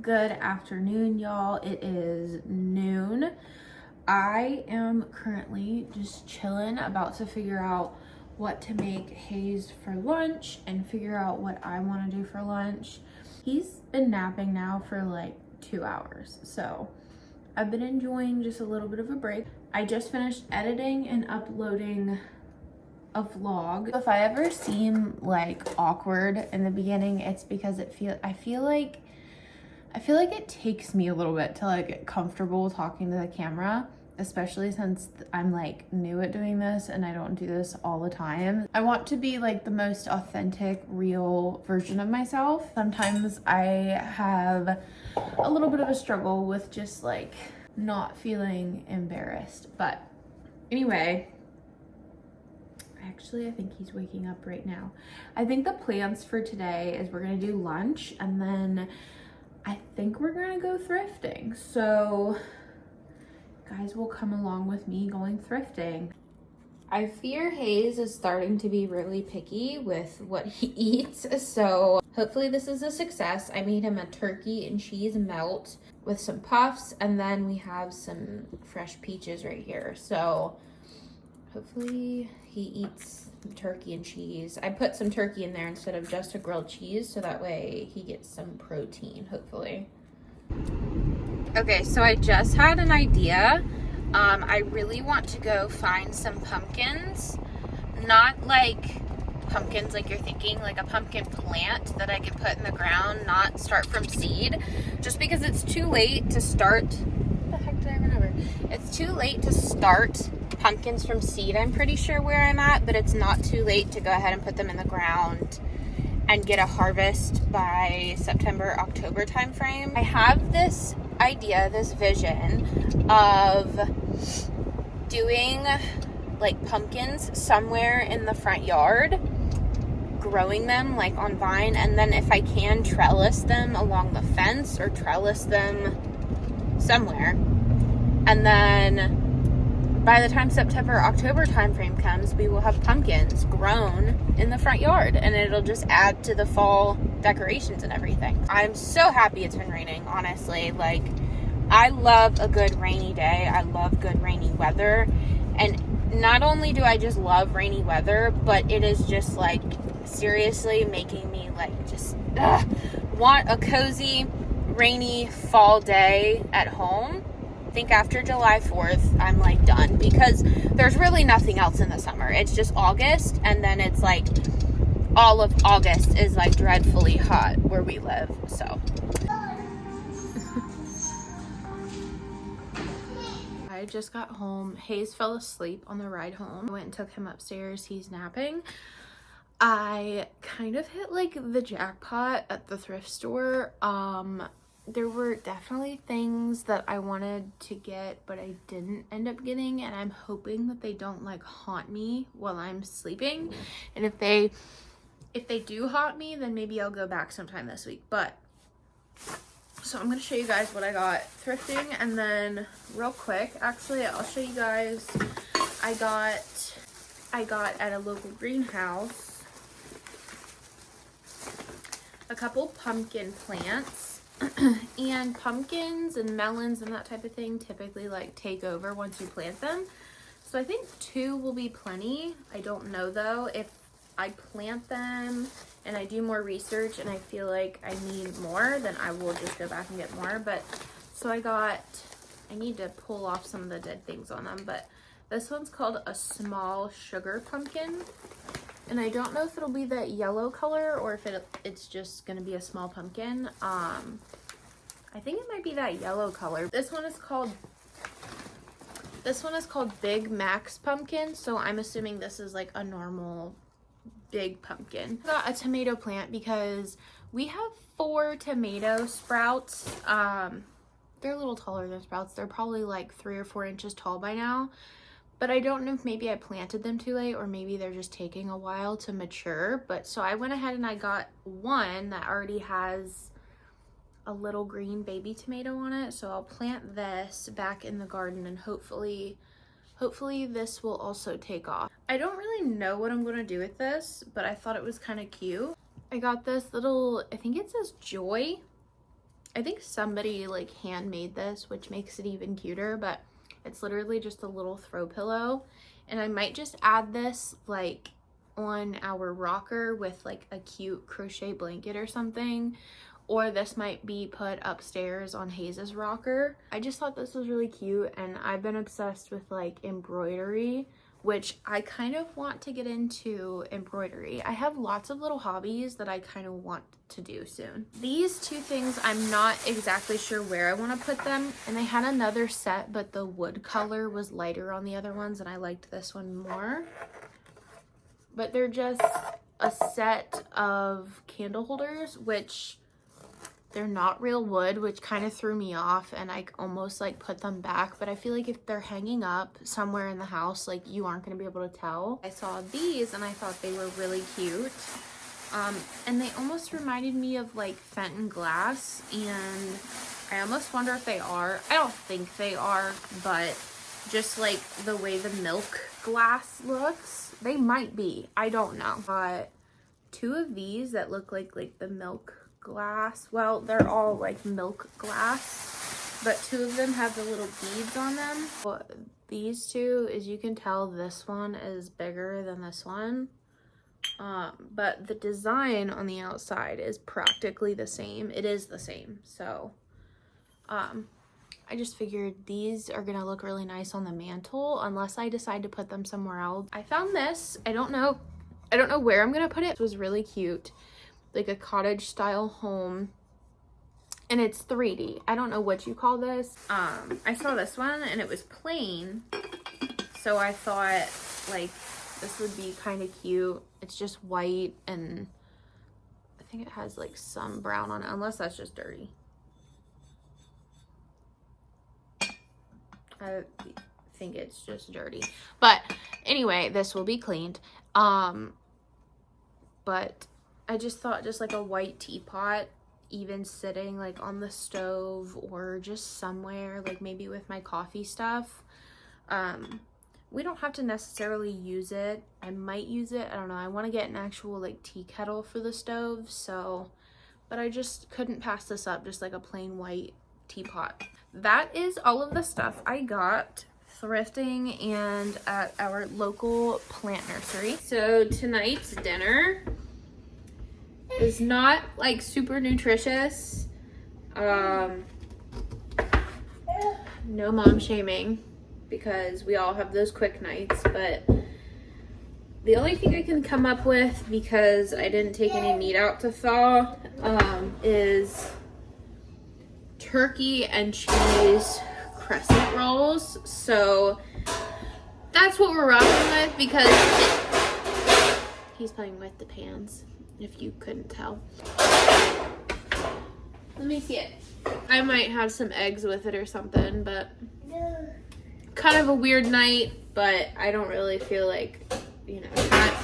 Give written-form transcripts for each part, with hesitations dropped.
Good afternoon, y'all. It is noon. I am currently just chilling, about to figure out what to make Hayes for lunch and figure out what I want to do for lunch. He's been napping now for like 2 hours, so I've been enjoying just a little bit of a break. I just finished editing and uploading a vlog. If I ever seem like awkward in the beginning, it's because I feel like it takes me a little bit to like get comfortable talking to the camera, especially since I'm like new at doing this and I don't do this all the time. I want to be like the most authentic, real version of myself. Sometimes I have a little bit of a struggle with just like not feeling embarrassed. But anyway, actually, I think he's waking up right now. I think the plans for today is we're gonna do lunch and then I think we're gonna go thrifting. So guys will come along with me going thrifting. I fear Hayes is starting to be really picky with what he eats, so hopefully this is a success. I made him a turkey and cheese melt with some puffs, and then we have some fresh peaches right here. So hopefully he eats turkey and cheese. I put some turkey in there instead of just a grilled cheese, so that way he gets some protein, hopefully. Okay, so I just had an idea. I really want to go find some pumpkins. Not like pumpkins like you're thinking, like a pumpkin plant that I could put in the ground, not start from seed. Just because it's too late to start. What the heck did I run over? It's too late to start pumpkins from seed, I'm pretty sure where I'm at, but it's not too late to go ahead and put them in the ground and get a harvest by September, October timeframe. I have this idea, this vision of doing like pumpkins somewhere in the front yard, growing them like on vine, and then if I can trellis them along the fence or trellis them somewhere, and then by the time September, October timeframe comes, we will have pumpkins grown in the front yard, and it'll just add to the fall decorations and everything. I'm so happy it's been raining, honestly. Like, I love a good rainy day. I love good rainy weather. And not only do I just love rainy weather, but it is just like seriously making me like just want a cozy, rainy fall day at home. I think after July 4th, I'm like done, because there's really nothing else in the summer. It's just August, and then it's like all of August is like dreadfully hot where we live. So I just got home. Hayes fell asleep on the ride home. I went and took him upstairs. He's napping. I kind of hit like the jackpot at the thrift store. There were definitely things that I wanted to get, but I didn't end up getting, and I'm hoping that they don't like haunt me while I'm sleeping. And if they do haunt me, then maybe I'll go back sometime this week. But so I'm gonna show you guys what I got thrifting, and then real quick, actually, I'll show you guys. I got at a local greenhouse a couple pumpkin plants. And pumpkins and melons and that type of thing typically like take over once you plant them. So I think 2 will be plenty. I don't know though. If I plant them and I do more research and I feel like I need more, then I will just go back and get more. But so I need to pull off some of the dead things on them, but this one's called a small sugar pumpkin. And I don't know if it'll be that yellow color or if it's just gonna be a small pumpkin. I think it might be that yellow color. This one is called Big Max Pumpkin, so I'm assuming this is like a normal big pumpkin. I got a tomato plant because we have 4 tomato sprouts. They're a little taller than sprouts. They're probably like 3 or 4 inches tall by now. But I don't know if maybe I planted them too late, or maybe they're just taking a while to mature. But so I went ahead and I got one that already has a little green baby tomato on it. So I'll plant this back in the garden, and hopefully this will also take off. I don't really know what I'm going to do with this, but I thought it was kind of cute. I got this little, I think it says Joy I think somebody like handmade this, which makes it even cuter, but it's literally just a little throw pillow. And I might just add this like on our rocker with like a cute crochet blanket or something. Or this might be put upstairs on Hayes's rocker. I just thought this was really cute, and I've been obsessed with like embroidery, which I kind of want to get into embroidery. I have lots of little hobbies that I kind of want to do soon. These two things, I'm not exactly sure where I want to put them. And they had another set, but the wood color was lighter on the other ones, and I liked this one more. But they're just a set of candle holders, which they're not real wood, which kind of threw me off, and I almost like put them back. But I feel like if they're hanging up somewhere in the house, like you aren't going to be able to tell. I saw these and I thought they were really cute. And they almost reminded me of like Fenton glass, and I almost wonder if they are. I don't think they are, but just like the way the milk glass looks, they might be. I don't know. But two of these that look like the milk glass, well, they're all like milk glass, but two of them have the little beads on them. Well, these two, as you can tell, this one is bigger than this one, but the design on the outside is practically the same. It is the same. So I just figured these are gonna look really nice on the mantle unless I decide to put them somewhere else. I found this. I don't know where I'm gonna put it. It was really cute, like a cottage style home, and it's 3D. I don't know what you call this. I saw this one and it was plain, so I thought like this would be kind of cute. It's just white, and I think it has like some brown on it, unless that's just dirty. I think it's just dirty, but anyway, this will be cleaned. But I just thought just like a white teapot, even sitting like on the stove or just somewhere, like maybe with my coffee stuff. We don't have to necessarily use it. I might use it. I don't know. I want to get an actual like tea kettle for the stove. So, but I just couldn't pass this up. Just like a plain white teapot. That is all of the stuff I got thrifting and at our local plant nursery. So tonight's dinner is not like super nutritious. No mom shaming, because we all have those quick nights, but the only thing I can come up with, because I didn't take any meat out to thaw, is turkey and cheese crescent rolls. So that's what we're rocking with, because he's playing with the pans, if you couldn't tell. Let me see it. I might have some eggs with it or something, but kind of a weird night, but I don't really feel like, you know,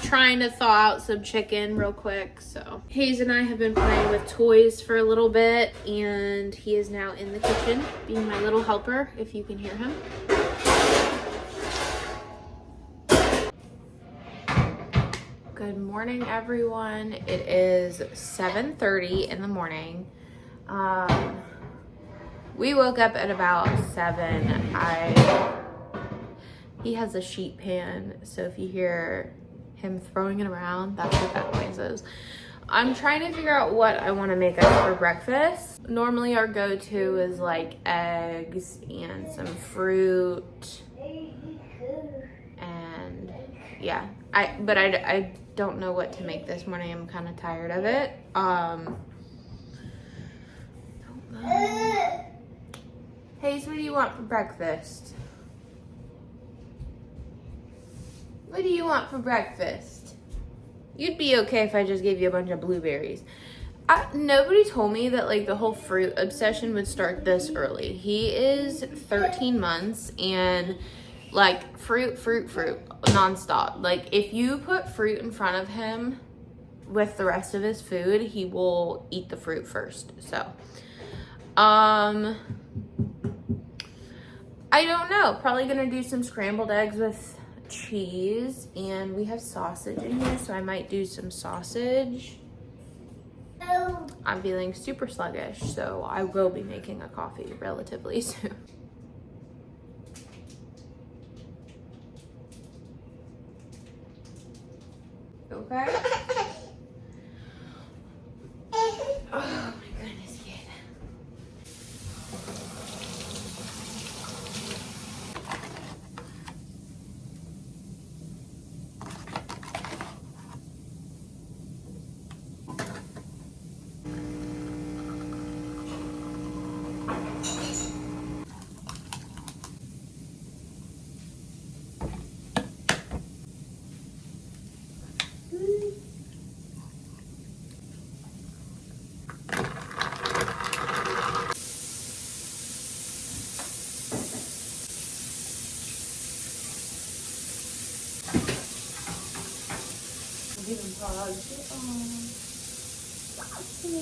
trying to thaw out some chicken real quick. So Hayes and I have been playing with toys for a little bit, and he is now in the kitchen being my little helper, if you can hear him. Good morning, everyone. It is 7:30 in the morning. We woke up at about 7. He has a sheet pan, so if you hear him throwing it around, that's what that noise is. I'm trying to figure out what I want to make us for breakfast. Normally our go-to is like eggs and some fruit, and yeah, I don't know what to make this morning. I'm kind of tired of it. Hayes, what do you want for breakfast? What do you want for breakfast? You'd be okay if I just gave you a bunch of blueberries. Nobody told me that like the whole fruit obsession would start this early. He is 13 months and like fruit nonstop. Like if you put fruit in front of him with the rest of his food, he will eat the fruit first. So, I don't know. Probably gonna do some scrambled eggs with cheese, and we have sausage in here, so I might do some sausage. I'm feeling super sluggish, so I will be making a coffee relatively soon. Okay? Oh my goodness, kid.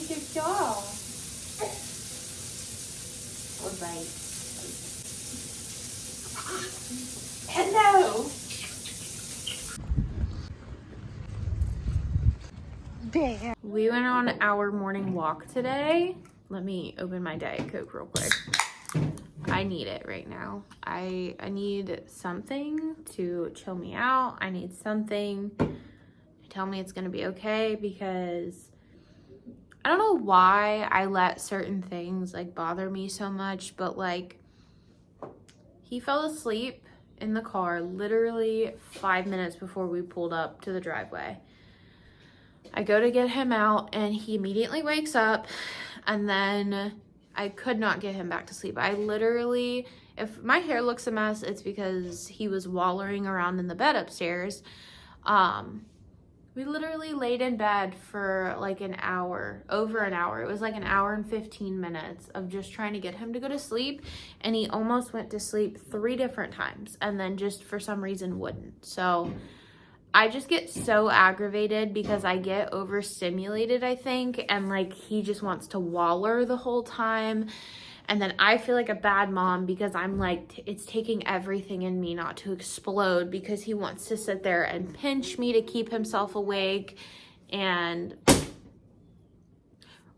Good job. Good bite. Hello. There. We went on our morning walk today. Let me open my Diet Coke real quick. I need it right now. I need something to chill me out. I need something to tell me it's gonna be okay, because I don't know why I let certain things like bother me so much, but like he fell asleep in the car literally 5 minutes before we pulled up to the driveway. I go to get him out and he immediately wakes up, and then I could not get him back to sleep. I literally, if my hair looks a mess, it's because he was wallowing around in the bed upstairs. We literally laid in bed for like an hour, over an hour. It was like an hour and 15 minutes of just trying to get him to go to sleep. And he almost went to sleep 3 different times and then just for some reason wouldn't. So I just get so aggravated because I get overstimulated, I think. And like he just wants to waller the whole time. And then I feel like a bad mom because I'm like, it's taking everything in me not to explode, because he wants to sit there and pinch me to keep himself awake. And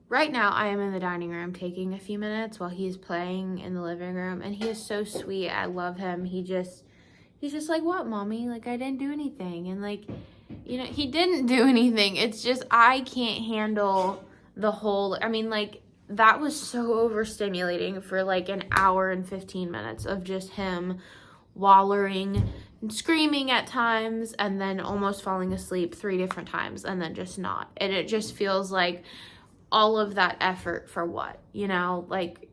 right now I am in the dining room taking a few minutes while he's playing in the living room. And he is so sweet. I love him. He's just like, what, mommy? Like, I didn't do anything. And like, you know, he didn't do anything. It's just, I can't handle the whole, I mean, like, that was so overstimulating for like an hour and 15 minutes of just him wallowing and screaming at times and then almost falling asleep 3 different times and then just not. And it just feels like all of that effort for what, you know? Like,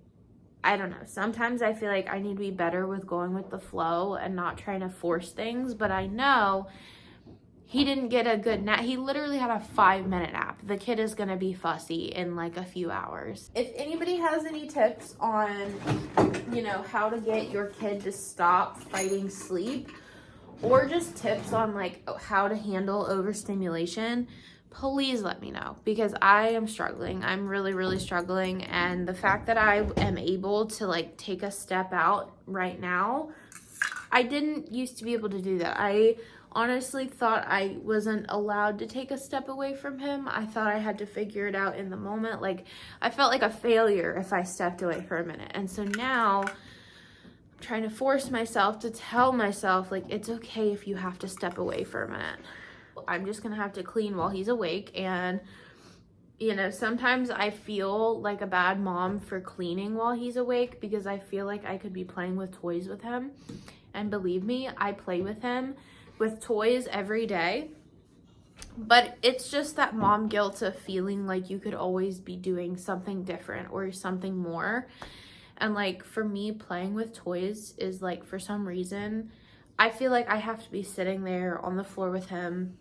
I don't know. Sometimes I feel like I need to be better with going with the flow and not trying to force things, but I know he didn't get a good nap. He literally had a 5-minute nap. The kid is going to be fussy in like a few hours. If anybody has any tips on, you know, how to get your kid to stop fighting sleep, or just tips on like how to handle overstimulation, please let me know, because I am struggling. I'm really, really struggling. And the fact that I am able to like take a step out right now, I didn't used to be able to do that. I honestly thought I wasn't allowed to take a step away from him. I thought I had to figure it out in the moment. Like, I felt like a failure if I stepped away for a minute. And so now I'm trying to force myself to tell myself, like, it's okay if you have to step away for a minute. I'm just gonna have to clean while he's awake. And you know, sometimes I feel like a bad mom for cleaning while he's awake, because I feel like I could be playing with toys with him. And believe me, I play with him with toys every day. But it's just that mom guilt of feeling like you could always be doing something different or something more. And like for me, playing with toys is like, for some reason, I feel like I have to be sitting there on the floor with him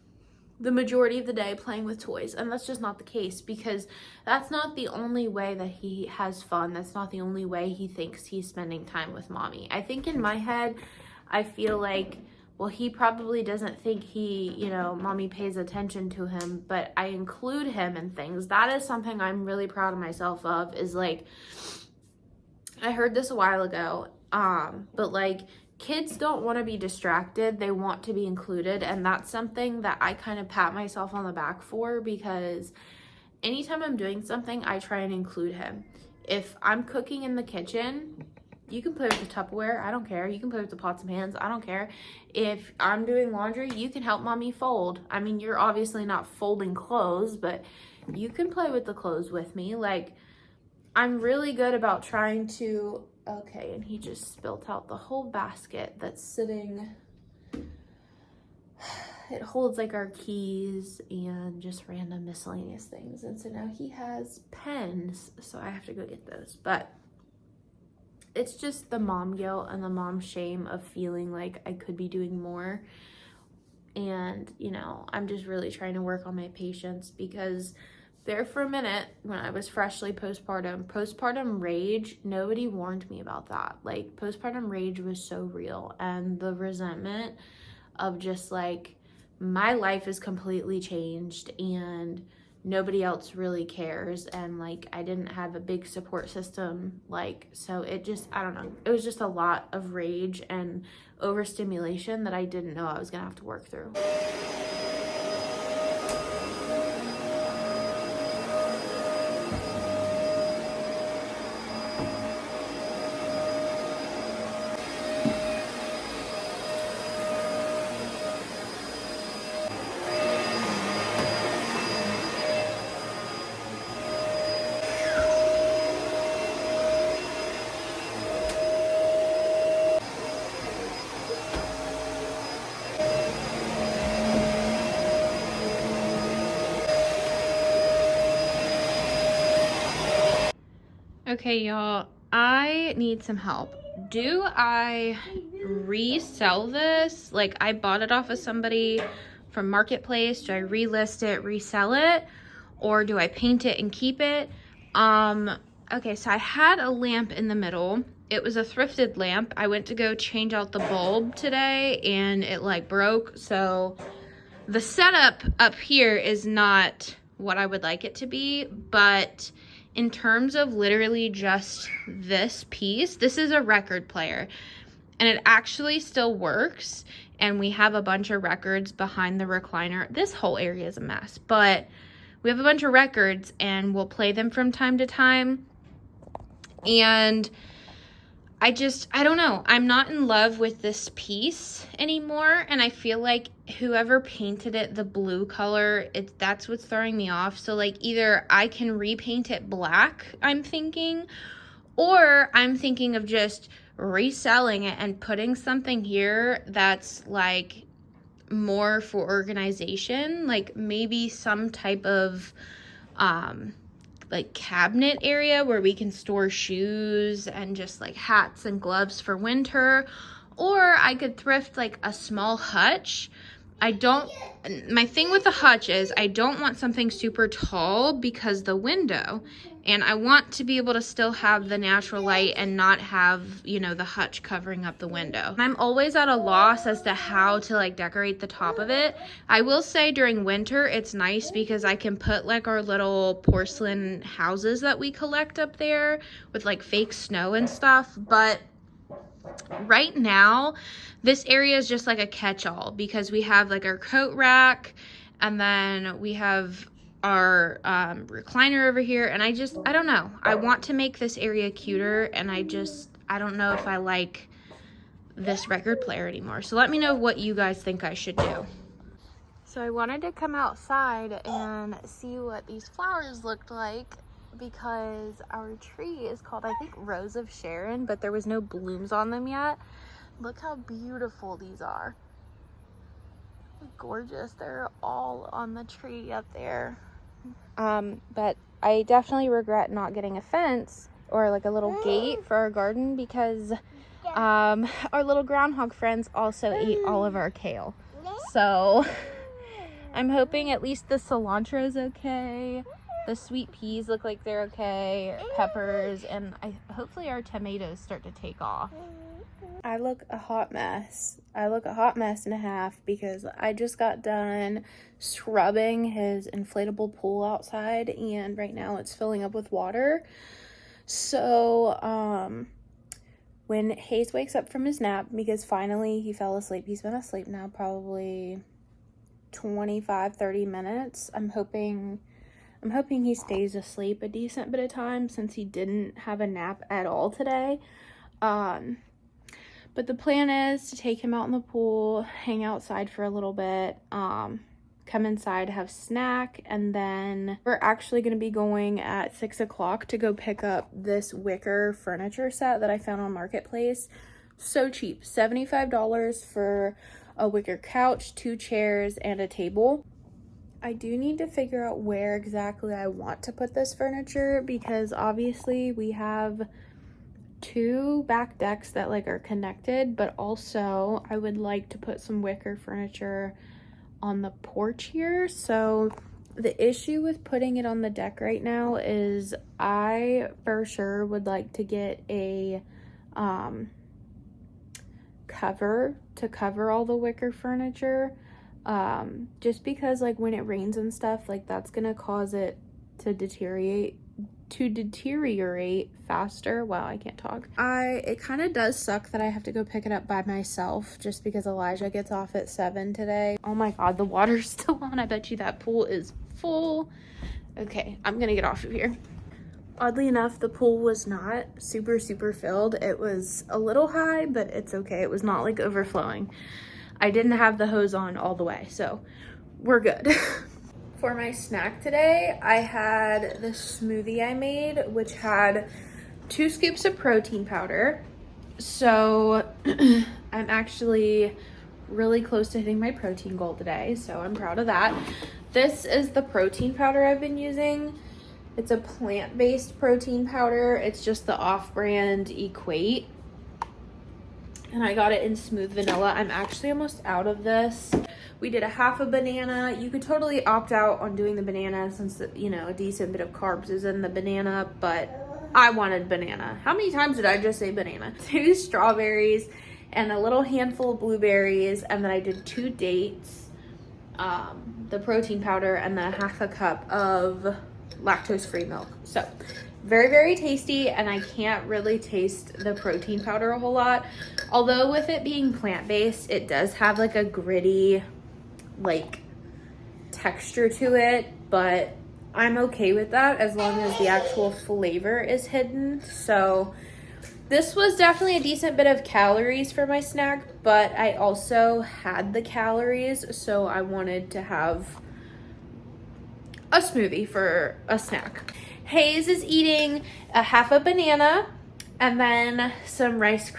the majority of the day playing with toys. And that's just not the case, because that's not the only way that he has fun. That's not the only way he thinks he's spending time with mommy. I think in my head, I feel like, well, he probably doesn't think mommy pays attention to him, but I include him in things. That is something I'm really proud of myself of, is like, I heard this a while ago, but like, kids don't want to be distracted. They want to be included. And that's something that I kind of pat myself on the back for, because anytime I'm doing something, I try and include him. If I'm cooking in the kitchen, you can play with the Tupperware, I don't care. You can play with the pots and pans, I don't care. If I'm doing laundry, you can help mommy fold. I mean, you're obviously not folding clothes, but you can play with the clothes with me. Like, I'm really good about trying to, okay, and he just spilt out the whole basket that's sitting. It holds like our keys and just random miscellaneous things. And so now he has pens, so I have to go get those. But it's just the mom guilt and the mom shame of feeling like I could be doing more. And, you know, I'm just really trying to work on my patience, because there for a minute when I was freshly postpartum rage, nobody warned me about that. Like, postpartum rage was so real, and the resentment of just like, my life is completely changed and nobody else really cares, and like I didn't have a big support system, like, so it just, I don't know, it was just a lot of rage and overstimulation that I didn't know I was gonna have to work through. Okay, y'all, I need some help. Do I resell this? Like, I bought it off of somebody from Marketplace. Do I relist it, resell it? Or do I paint it and keep it? Okay, so I had a lamp in the middle. It was a thrifted lamp. I went to go change out the bulb today and it like broke. So the setup up here is not what I would like it to be, but in terms of literally just this piece, this is a record player and it actually still works. And we have a bunch of records behind the recliner. This whole area is a mess, but we have a bunch of records and we'll play them from time to time. And I don't know. I'm not in love with this piece anymore. And I feel like whoever painted it the blue color, that's what's throwing me off. So like either I can repaint it black, I'm thinking, or I'm thinking of just reselling it and putting something here that's like more for organization, like maybe some type of like cabinet area where we can store shoes and just like hats and gloves for winter. Or I could thrift like a small hutch. My thing with the hutch is I don't want something super tall because the window, and I want to be able to still have the natural light and not have, you know, the hutch covering up the window. I'm always at a loss as to how to like decorate the top of it. I will say during winter it's nice because I can put like our little porcelain houses that we collect up there with like fake snow and stuff, but right now this area is just like a catch-all because we have like our coat rack and then we have our recliner over here, and I don't know, I want to make this area cuter, and I don't know if I like this record player anymore. So let me know what you guys think I should do. So I wanted to come outside and see what these flowers looked like, because our tree is called, I think, Rose of Sharon, but there was no blooms on them yet. Look how beautiful these are. Gorgeous. They're all on the tree up there. But I definitely regret not getting a fence or like a little gate for our garden, because our little groundhog friends also ate all of our kale. So I'm hoping at least the cilantro is okay. The sweet peas look like they're okay, peppers, and hopefully our tomatoes start to take off. I look a hot mess. I look a hot mess and a half because I just got done scrubbing his inflatable pool outside, and right now it's filling up with water. So when Hayes wakes up from his nap, because finally he fell asleep, he's been asleep now probably 25-30 minutes. I'm hoping I'm hoping he stays asleep a decent bit of time since he didn't have a nap at all today. But the plan is to take him out in the pool, hang outside for a little bit, come inside, have snack, and then we're actually going to be going at 6 o'clock to go pick up this wicker furniture set that I found on Marketplace. So cheap, $75 for a wicker couch, 2 chairs, and a table. I do need to figure out where exactly I want to put this furniture because obviously we have 2 back decks that like are connected, but also I would like to put some wicker furniture on the porch here. So the issue with putting it on the deck right now is I for sure would like to get a cover to cover all the wicker furniture, just because like when it rains and stuff, like that's gonna cause it to deteriorate faster. Wow, I can't talk. It kind of does suck that I have to go pick it up by myself just because Elijah gets off at 7 today. Oh my god, the water's still on. I bet you that pool is full. Okay, I'm gonna get off of here. Oddly enough, the pool was not super filled. It was a little high, but it's okay. It was not like overflowing. I didn't have the hose on all the way, so we're good. For my snack today, I had this smoothie I made, which had 2 scoops of protein powder. So I'm actually really close to hitting my protein goal today, so I'm proud of that. This is the protein powder I've been using. It's a plant-based protein powder. It's just the off-brand Equate. And I got it in smooth vanilla. I'm actually almost out of this. We did a half a banana. You could totally opt out on doing the banana since, you know, a decent bit of carbs is in the banana, but I wanted banana. How many times did I just say banana? 2 strawberries and a little handful of blueberries, and then I did 2 dates, the protein powder, and then a half a cup of lactose-free milk. So very tasty, and I can't really taste the protein powder a whole lot. Although with it being plant-based, it does have like a gritty like texture to it, but I'm okay with that as long as the actual flavor is hidden. So this was definitely a decent bit of calories for my snack, but I also had the calories, so I wanted to have a smoothie for a snack. Hayes is eating a half a banana and then some not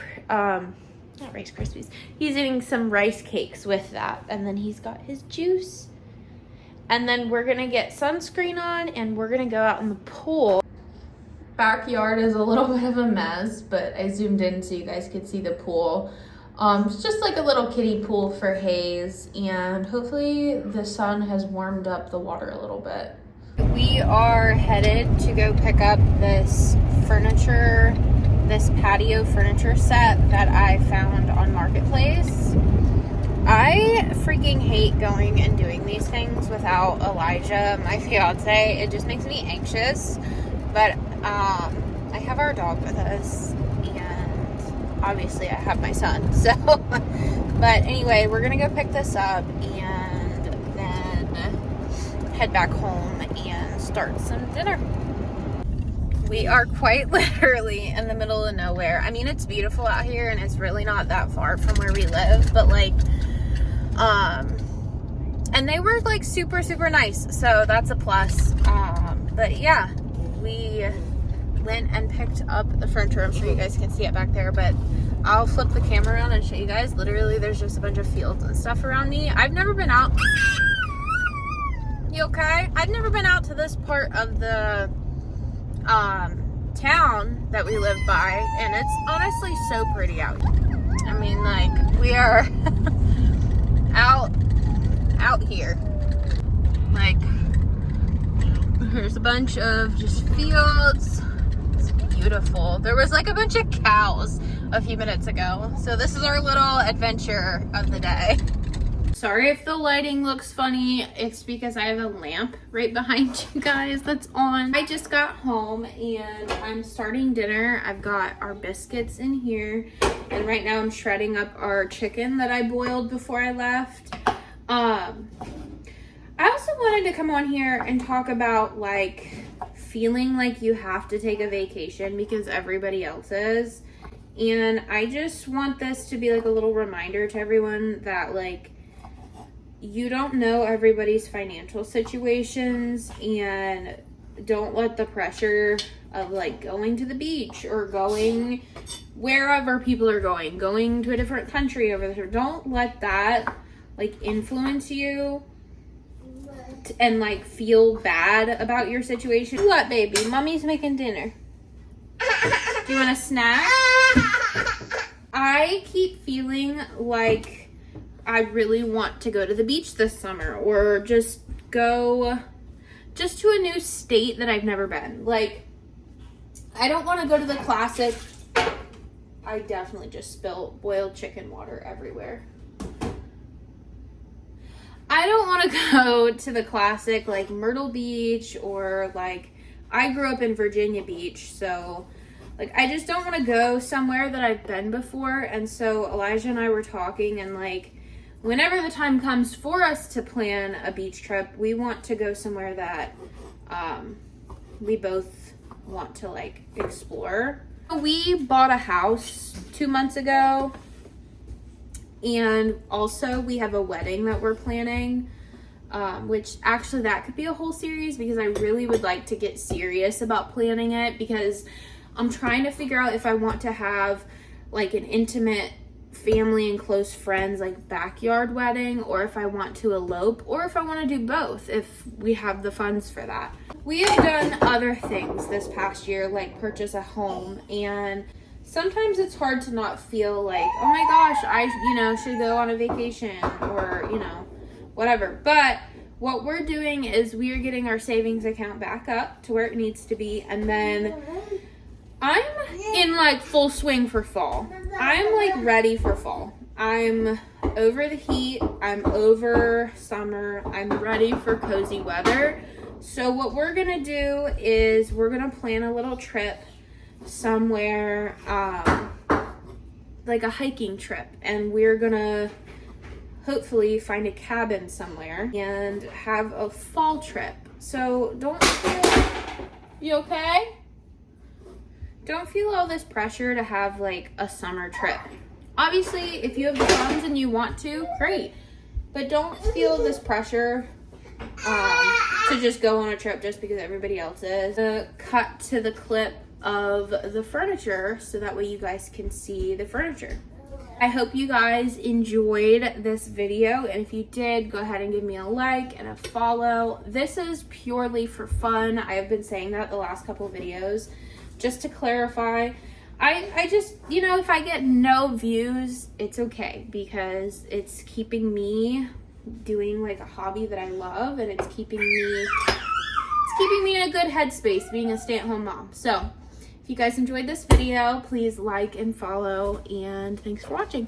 Rice Krispies. He's eating some rice cakes with that, and then he's got his juice. And then we're gonna get sunscreen on and we're gonna go out in the pool. Backyard is a little bit of a mess, but I zoomed in so you guys could see the pool. It's just like a little kiddie pool for Hayes, and hopefully the sun has warmed up the water a little bit. We are headed to go pick up this patio furniture set that I found on Marketplace. I freaking hate going and doing these things without Elijah, my fiance. It just makes me anxious, but I have our dog with us, and obviously I have my son, so but anyway, we're gonna go pick this up and then head back home and start some dinner. We are quite literally in the middle of nowhere. I mean, it's beautiful out here and it's really not that far from where we live, but like and they were like super nice, so that's a plus. But yeah, we went and picked up the furniture. I'm sure you guys can see it back there, but I'll flip the camera around and show you guys. Literally, there's just a bunch of fields and stuff around me. I've never been out. You okay? I've never been out to this part of the town that we live by, and it's honestly so pretty out here. I mean, like, we are out here. Like, here's a bunch of just fields. It's beautiful. There was like a bunch of cows a few minutes ago. So this is our little adventure of the day. Sorry if the lighting looks funny. It's because I have a lamp right behind you guys that's on. I just got home and I'm starting dinner. I've got our biscuits in here, and right now I'm shredding up our chicken that I boiled before I left. I also also wanted to come on here and talk about like feeling like you have to take a vacation because everybody else is. And I just want this to be like a little reminder to everyone that like you don't know everybody's financial situations, and don't let the pressure of like going to the beach or going wherever people are going to a different country over there, don't let that like influence you and like feel bad about your situation. What, baby? Mommy's making dinner. Do you want a snack? I keep feeling like I really want to go to the beach this summer, or just go just to a new state that I've never been. Like, I don't want to go to the classic. I definitely just spilled boiled chicken water everywhere. I don't want to go to the classic like Myrtle Beach, or like I grew up in Virginia Beach, so like I just don't want to go somewhere that I've been before. And so Elijah and I were talking, and like whenever the time comes for us to plan a beach trip, we want to go somewhere that we both want to like explore. We bought a house 2 months ago, and also we have a wedding that we're planning, which actually that could be a whole series, because I really would like to get serious about planning it, because I'm trying to figure out if I want to have like an intimate family and close friends like backyard wedding, or if I want to elope, or if I want to do both if we have the funds for that. We have done other things this past year, like purchase a home, and sometimes it's hard to not feel like, oh my gosh, I should go on a vacation, or whatever. But what we're doing is we are getting our savings account back up to where it needs to be, and then I'm in like full swing for fall. I'm like ready for fall. I'm over the heat. I'm over summer. I'm ready for cozy weather. So what we're gonna do is we're gonna plan a little trip somewhere, like a hiking trip, and we're gonna hopefully find a cabin somewhere and have a fall trip. So you okay? Don't feel all this pressure to have like a summer trip. Obviously, if you have the funds and you want to, great. But don't feel this pressure to just go on a trip just because everybody else is. Cut to the clip of the furniture so that way you guys can see the furniture. I hope you guys enjoyed this video, and if you did, go ahead and give me a like and a follow. This is purely for fun. I have been saying that the last couple of videos. Just to clarify, I just, if I get no views, it's okay, because it's keeping me doing like a hobby that I love, and it's keeping me in a good headspace being a stay-at-home mom. So if you guys enjoyed this video, please like and follow, and thanks for watching.